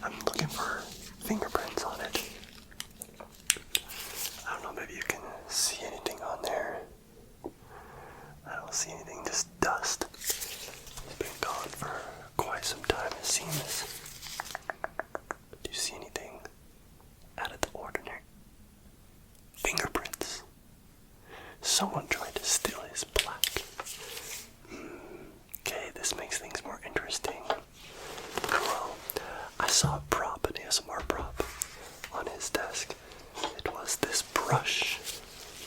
I'm looking for fingerprints on it. I don't know, maybe you can see anything on there. I don't see anything, just dust. It's been gone for quite some time, it seems. Do you see anything out of the ordinary? Fingerprints. Someone tried to steal his plaque. Okay, this makes things more interesting. Well, I saw a prop, an ASMR prop, on his desk. It was this brush.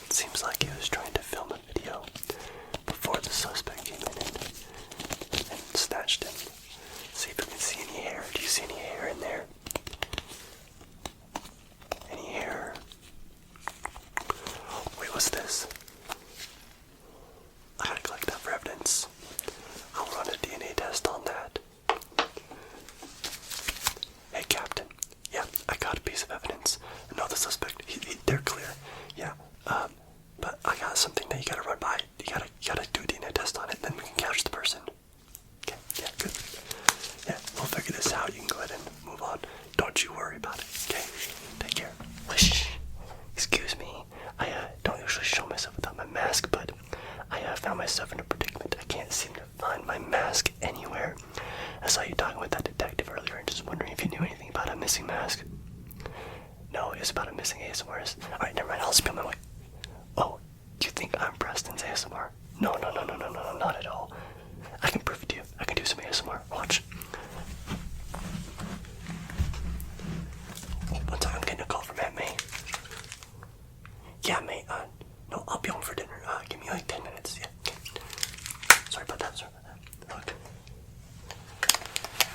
It seems like he was trying to film a video before the suspect came in and snatched him. See if we can see any hair. Do you see any hair in there? Any hair? Wait, what's this? I gotta collect that for evidence. I'll run a DNA test on that. Hey, Captain. Yeah, I got a piece of evidence. No, the suspect, they're clear. Yeah, but I got something that you gotta run by. You gotta do a DNA test on it, then we can catch the person. Okay, yeah, good. Yeah, we'll figure this out. You can go ahead and move on. Don't you worry about it, okay? Take care. Whoosh. Excuse me. I don't usually show myself without my mask, but I found myself in a predicament. I can't seem to find my mask anywhere. I saw you talking with that detective earlier and just wondering if you knew anything about a missing mask. No, it was about a missing ASMR. Alright, never mind, I'll just be on my way. Oh, do you think I'm Preston's ASMR? No, not at all. I can prove it to you. I can do some ASMR. Watch. Oh, one time I'm getting a call from Aunt May. Yeah, May, no, I'll be home for dinner. Give me like 10 minutes. Yeah, okay. Sorry about that. Look.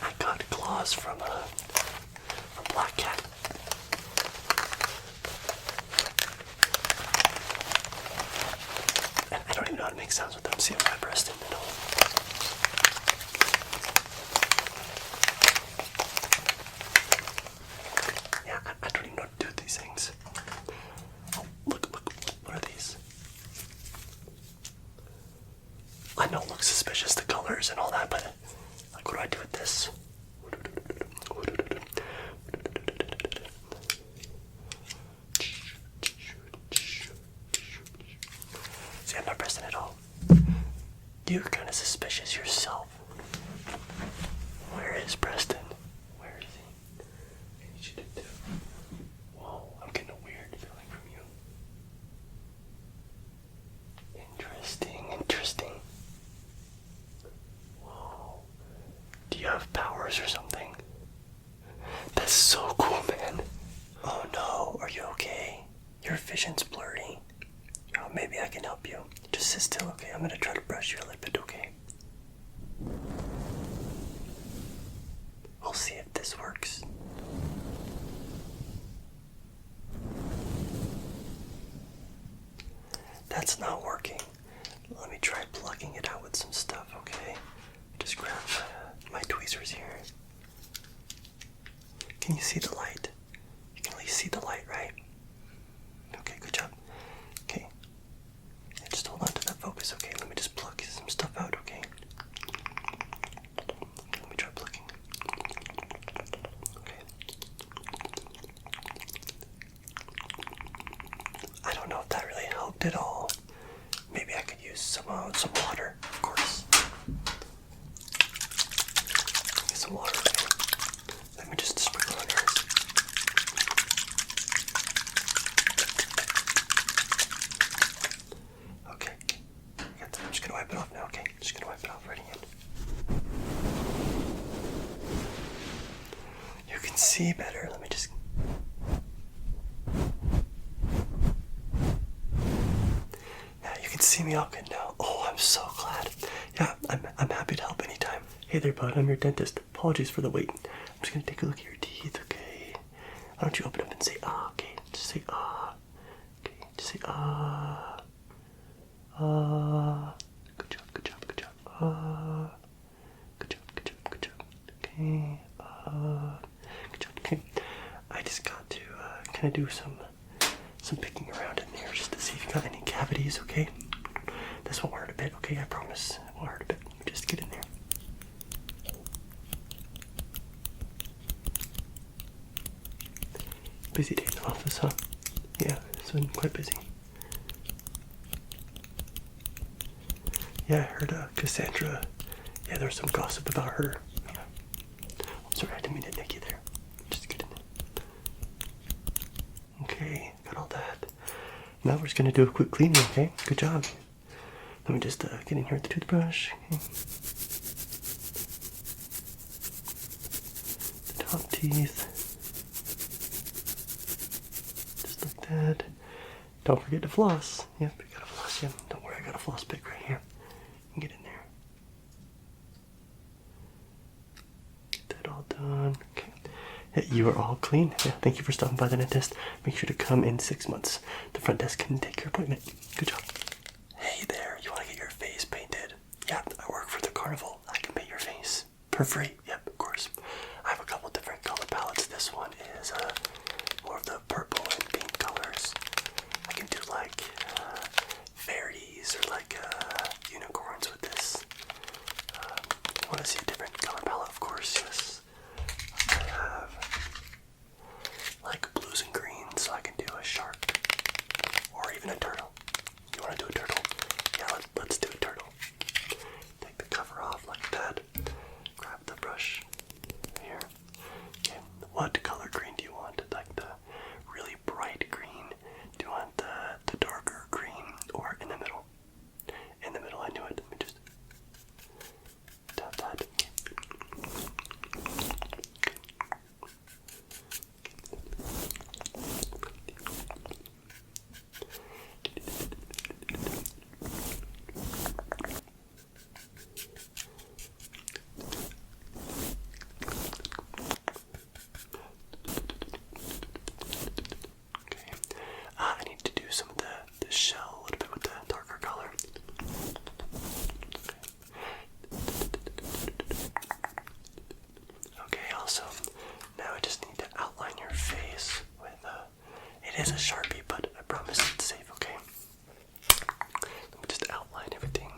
I got claws from Black Cat. And I don't even know how to make sounds with them. See if I pressed it at all. Yeah, I don't even know how to do these things. Oh, look, what are these? I know it looks suspicious, the colors and all that, but like, what do I do with this? See, I'm not pressing at all. You're kind of suspicious yourself. Where is Preston? Where is he? Whoa, I'm getting a weird feeling from you. Interesting. Whoa. Do you have powers or something? That's so cool, man. Oh no, are you okay? Your vision's blurry. Oh, maybe I can help you. Just sit still, okay? I'm gonna try to brush you a little bit, okay? We'll see if this works. That's not working. Let me try plugging it out with some stuff, okay? Just grab my tweezers here. Can you see the light? You can at least see the light, right? Okay, good job. Okay. And just hold on to that focus, okay? Let me just plug some stuff out, okay? Let me try plugging. Okay. I don't know if that really helped at all. Maybe I could use some water, of course. Get some water, okay? Let me just sprinkle on yours. Okay. I'm just gonna wipe it off now, okay? Just gonna wipe it off right again. You can see better. Let me just... Yeah, you can see me all good now. Oh, I'm so glad. Yeah, I'm happy to help anytime. Hey there, bud. I'm your dentist. Apologies for the wait. I'm just gonna take a look at your teeth, okay? Why don't you open up and say ah, okay? Just say ah. Okay, just say ah. Good job. Good job. Good job. Okay. Good job. Okay. I just got to kind of do some picking around in there just to see if you got any cavities, okay? This won't hurt a bit, okay? I promise. It won't hurt a bit. Let me just get in there. Busy day in the office, huh? Yeah, it's been quite busy. Yeah, I heard Cassandra. Yeah, there was some gossip about her. Yeah. I'm sorry, I didn't mean to nick you there. Just kidding. Okay, got all that. Now we're just gonna do a quick cleaning, okay? Good job. Let me just get in here with the toothbrush. Okay. The top teeth. Just like that. Don't forget to floss. Yep, you gotta floss. Yep. Don't worry, I got a floss pick right here. You can get in there. Get that all done. Okay. Yeah, you are all clean. Yeah, thank you for stopping by the dentist. Make sure to come in 6 months. The front desk can take your appointment. Good job. Hey there, you want to get your face painted? Yeah, I work for the carnival. I can paint your face for free. Yep, of course. I have a couple different color palettes. This one is more of the purple and pink colors. I can do like fairies or like unicorns with this. Want to see a different color palette? Of course, yes. I have like blues and greens, so I can do a shark or even a turtle. You want to do a turtle? Yeah, let's do a turtle. Take the cover off like that. Grab the brush here. Okay, what color green do you want? Like the really bright green? Do you want the darker green or in the middle? In the middle, I knew it. Let me just tap that. I need to do some of the shell a little bit with the darker color. Okay, awesome. Now I just need to outline your face with it is a Sharpie, but I promise it's safe, okay? Let me just outline everything.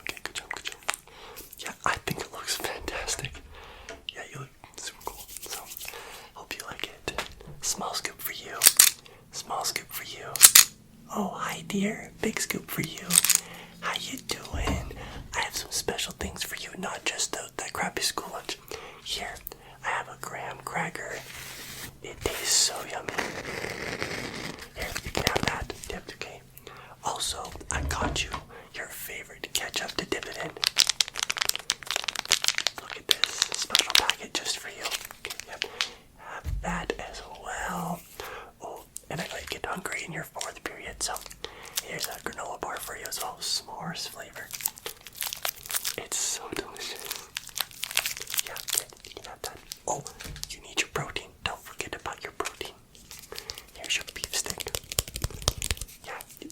Okay, good job, good job. Yeah, I think it looks fantastic. Yeah, you look super cool. So, hope you like it. Small scoop for you. Small scoop for you. Oh, hi dear. Big scoop for you. How you doing? I have some special things for you, not just that crappy school lunch. Here, I have a graham cracker. It tastes so yummy. Here, you can have that. Yep, okay. Also, I got you your favorite ketchup to dip it in. Look at this special packet just for you. Okay, yep. Have that as well. Oh, and I know you get hungry in your 4th period, so here's a granola bar for you as well. S'mores flavor. It's so delicious. Yeah, you can have that. Oh, you need your protein. Don't forget about your protein. Here's your beef stick. Yeah, you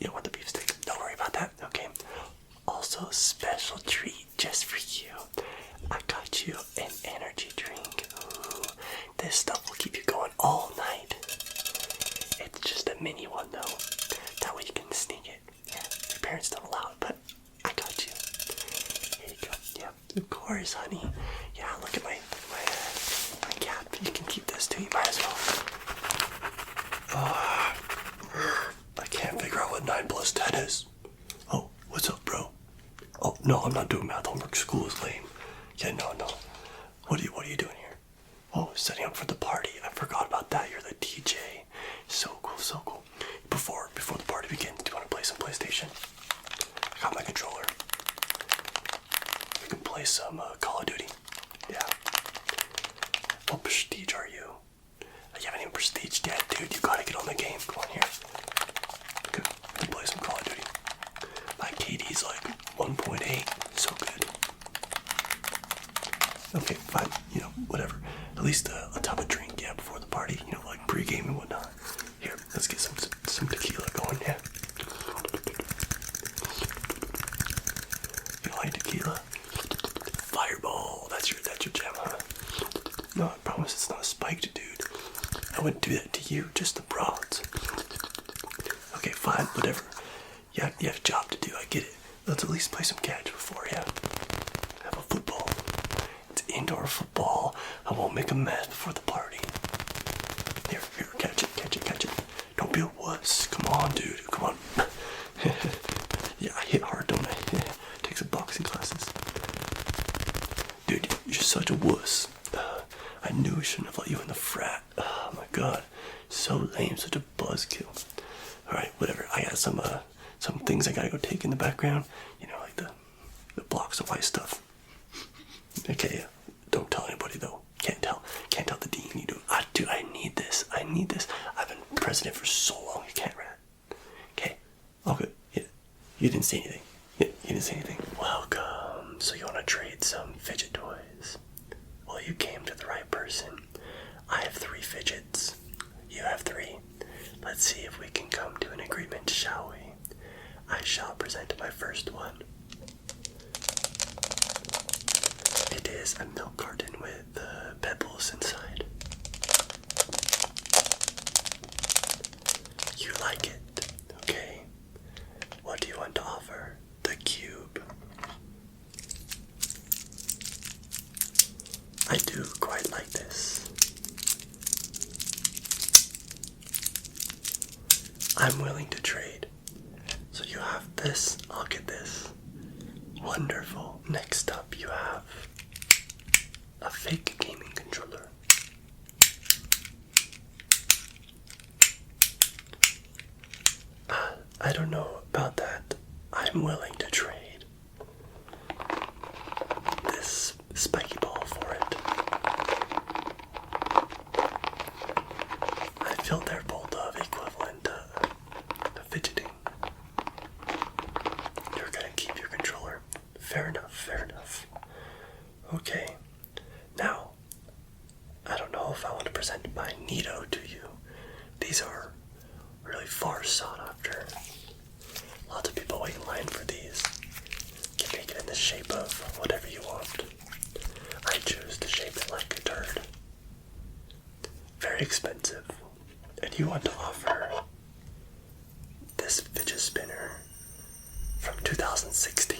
don't want the beef stick. Don't worry about that. Okay. Also, special treat just for you. I got you an energy drink. Ooh, this stuff will keep you going all night. It's just a mini one though. That way you can sneak it. Yeah, your parents don't allow it, but I got you. Here you go. Yeah, of course, honey. Yeah, look at my cap. You can keep this too. You might as well. I can't figure out what 9 plus 10 is. Oh, what's up, bro? Oh, no, I'm not doing math homework. School is lame. Yeah, no. What are you doing here? Oh, setting up for the party. I forgot about that. You're the DJ. So cool, so cool. Before the party begins, do you want to play some PlayStation? I got my controller. We can play some Call of Duty. Yeah. What prestige are you? You haven't even prestiged yet, dude. You gotta get on the game. Come on here. Good. We can play some Call of Duty. My KD's like 1.8. So good. Okay, fine. You know, whatever. At least let's have a drink, yeah, before the party. You know, like pre-game and whatnot. Here, let's get some tequila going, yeah. You like tequila? Fireball. That's your jam, huh? No, I promise it's not spiked, dude. I wouldn't do that to you, just the broads. Okay, fine, whatever. Yeah, you have a job to do, I get it. Let's at least play some catch before, yeah. Have a football. It's indoor football. I won't make a mess before the party. Here, catch it. Don't be a wuss. Come on, dude, come on. Yeah, I hit hard, don't I? Take some boxing classes. Dude, you're such a wuss. I knew I shouldn't have let you in the frat. Oh my god. So lame, such a buzzkill. Alright, whatever. I got some things I gotta go take in the background. You know, like the blocks of white stuff. Okay, don't tell anybody though. Can't tell the dean. You do. I need this. I've been president for so long. You can't rat. Okay. All good. Yeah. You didn't say anything. Yeah, you didn't say anything. Welcome. So you want to trade some fidget toys? Well, you came to the right person. I have 3 fidgets. You have 3. Let's see if we can come to an agreement, shall we? I shall present my first one. It is a milk carton with pebbles inside. You like it? Okay. What do you want to offer? The cube. I do quite like this. I'm willing to trade. So you have this, I'll get this. Wonderful. Next up you have a fake gaming controller. I don't know about that. I'm willing to trade this spiky ball for it. I feel they're both of equivalent to fidgeting. You're gonna keep your controller. Fair enough. Okay. Now, I don't know if I want to present my Nito to you. These are really far sought after. Lots of people wait in line for these. You can make it in the shape of whatever you want. I choose to shape it like a turd. Very expensive. And you want to offer this fidget spinner from 2016.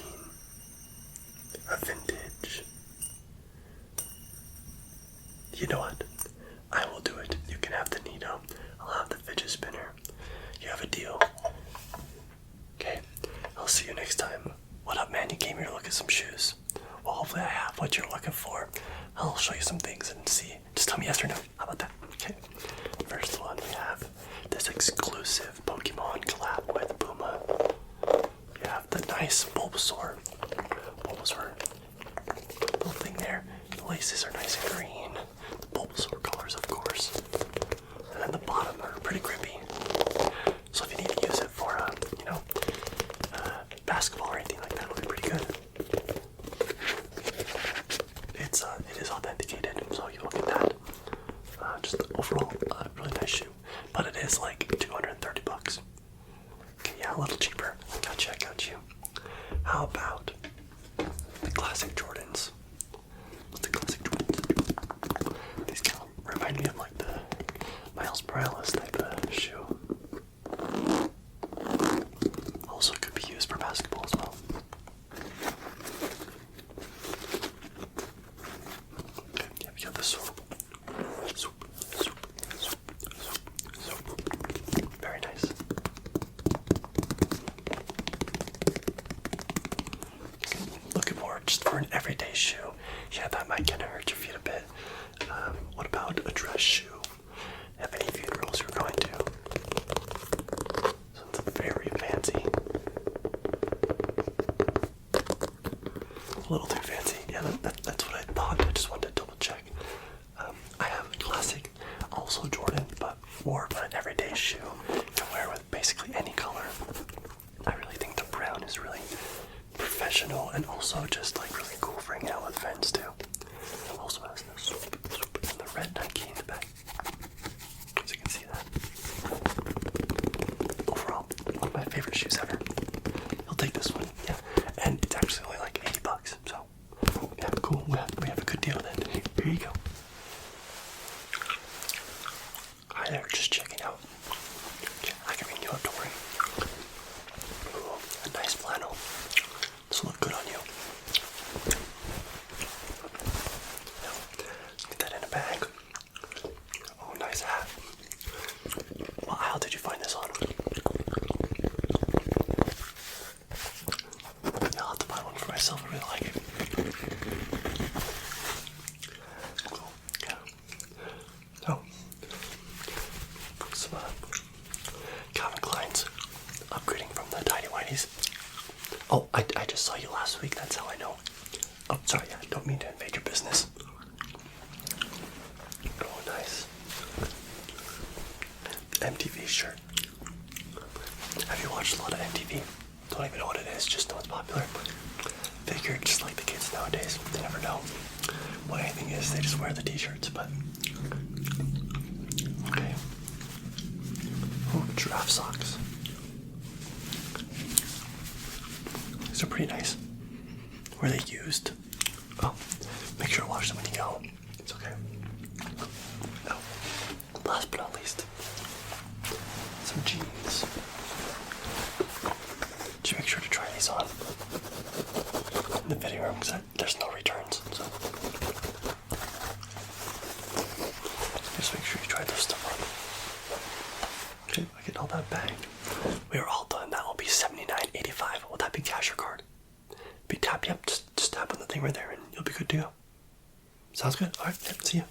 A vintage. You know what? I will do it. You can have the Nito. I'll have the fidget spinner. You have a deal. Okay. I'll see you next time. What up, man? You came here to look at some shoes. Well, hopefully I have what you're looking for. I'll show you some things and see. Just tell me yes or no. How about that? Okay. First one, we have this exclusive Pokemon collab with Puma. You have the nice Bulbasaur little thing there. The laces are nice and green. The Bulbasaur colors, of course. And then the bottom are pretty grippy. So if you need to use it for, basketball or anything like that, it'll be pretty good. It is authenticated, so you look at that. Just overall, really nice shoe. But it is like $230. Okay, yeah, a little cheaper. I got you. How about the classic Jordans? The classic Jordans. These kind of remind me of like the Miles Morales type of shoe. Also could be used for basketball as well. Okay, yeah, we got the swoop. Very nice. Looking more just for an everyday shoe. Yeah, that might kind of hurt your feet a bit. What about a dress shoe? Have any funerals you're going to? Something very fancy. A little too fancy. Yeah, that's what I thought. I just wanted to double check. I have a classic, also Jordan, but more of an everyday shoe. You can wear with basically any color. I really think the brown is really professional and also just like really cool for hanging out with friends too. Also has the swoop and the red Nike in the back. As you can see that. Overall, one of my favorite shoes ever. You'll take this one, yeah. And it's actually only like $80, so yeah, cool. We have a good deal then. Here you go. Hi there, just checking out. I can ring you up, don't worry. What aisle did you find this on? Yeah, I'll have to buy one for myself. I really like it. Cool. Yeah. Oh. Some Calvin Klein's upgrading from the Tiny Whities. Oh, I just saw you last week. That's how I know. Oh, sorry. I don't mean to invade your business. Oh, nice. MTV shirt. Have you watched a lot of MTV? Don't even know what it is, just know it's popular. Figure just like the kids nowadays, they never know what anything is, they just wear the t-shirts, but... Okay. Oh, giraffe socks. These are pretty nice. Were they used? Oh, make sure to wash them when you go. It's okay. Oh, last but not least, some jeans. Just make sure to try these on in the fitting room because there's no returns. So just make sure you try those stuff on. Okay, I get all that bagged. We are all done. That will be $79.85. Will that be cash or card? Be tapped. Yep. Just tap on the thing right there, and you'll be good to go. Sounds good. All right. Yep, see ya.